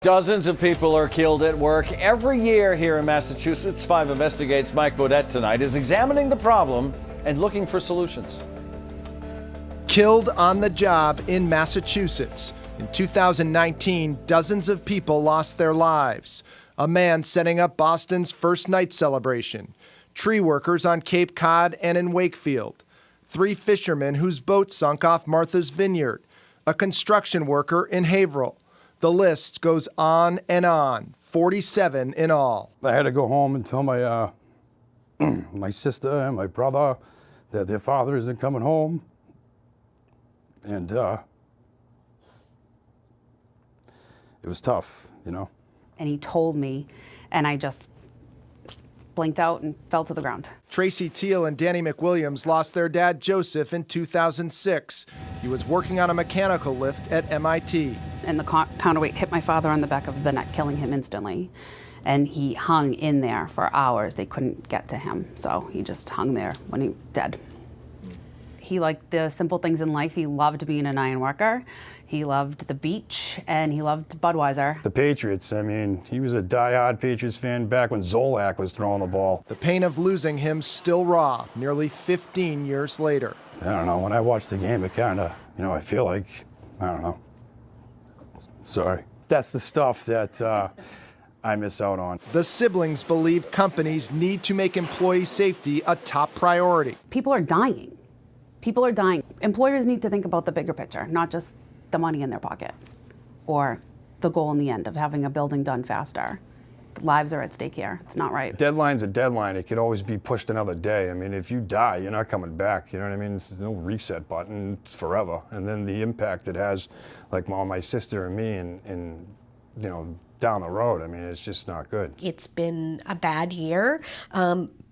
Dozens of people are killed at work every year here in Massachusetts. 5 Investigates' Mike Beaudet tonight is examining the problem and looking for solutions. Killed on the job in Massachusetts. In 2019, dozens of people lost their lives. A man setting up Boston's first night celebration. Tree workers on Cape Cod and in Wakefield. 3 fishermen whose boat sunk off Martha's Vineyard. A construction worker in Haverhill. The list goes on and on, 47 in all. I had to go home and tell my my sister and my brother that their father isn't coming home. And it was tough, you know. And he told me, and I just blinked out and fell to the ground. Tracy Teal and Danny McWilliams lost their dad, Joseph, in 2006. He was working on a mechanical lift at MIT. And the counterweight hit my father on the back of the neck, killing him instantly. And he hung in there for hours. They couldn't get to him, so he just hung there when he dead. He liked the simple things in life. He loved being an iron worker. He loved the beach, and he loved Budweiser. The Patriots, I mean, he was a diehard Patriots fan back when Zolak was throwing the ball. The pain of losing him still raw, nearly 15 years later. I don't know, when I watch the game, it kind of, you know, I feel like, I don't know. Sorry. That's the stuff that I miss out on. The siblings believe companies need to make employee safety a top priority. People are dying. People are dying. Employers need to think about the bigger picture, not just the money in their pocket or the goal in the end of having a building done faster. Lives are at stake here. It's not right. Deadline's a deadline. It could always be pushed another day. I mean, if you die, you're not coming back. You know what I mean? There's no reset button. It's forever. And then the impact it has, like on my sister and me, and you know, down the road. I mean, it's just not good. It's been a bad year.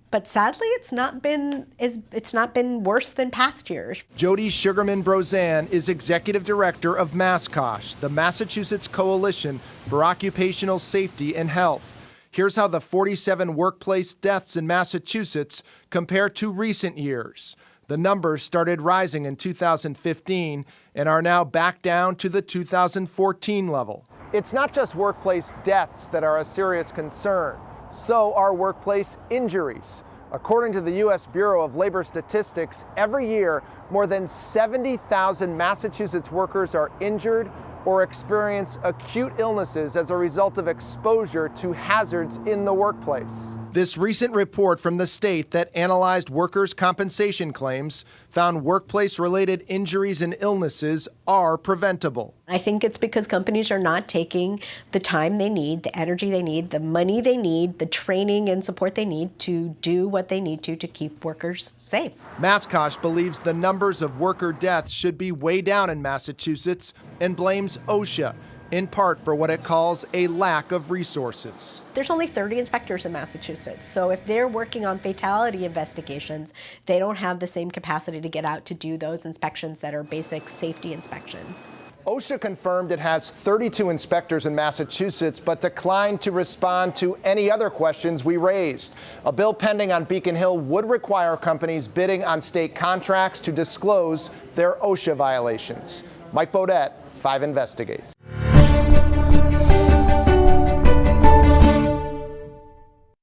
But sadly, it's not been worse than past years. Jody Sugarman Brozan is executive director of MASCOSH, the Massachusetts Coalition for Occupational Safety and Health. Here's how the 47 workplace deaths in Massachusetts compare to recent years. The numbers started rising in 2015 and are now back down to the 2014 level. It's not just workplace deaths that are a serious concern. So are workplace injuries. According to the U.S. Bureau of Labor Statistics, every year, more than 70,000 Massachusetts workers are injured or experience acute illnesses as a result of exposure to hazards in the workplace. This recent report from the state that analyzed workers' compensation claims found workplace-related injuries and illnesses are preventable. I think it's because companies are not taking the time they need, the energy they need, the money they need, the training and support they need to do what they need to keep workers safe. MASCOSH believes the numbers of worker deaths should be way down in Massachusetts and blames OSHA, in part for what it calls a lack of resources. There's only 30 inspectors in Massachusetts, so if they're working on fatality investigations, they don't have the same capacity to get out to do those inspections that are basic safety inspections. OSHA confirmed it has 32 inspectors in Massachusetts, but declined to respond to any other questions we raised. A bill pending on Beacon Hill would require companies bidding on state contracts to disclose their OSHA violations. Mike Beaudet, 5 Investigates.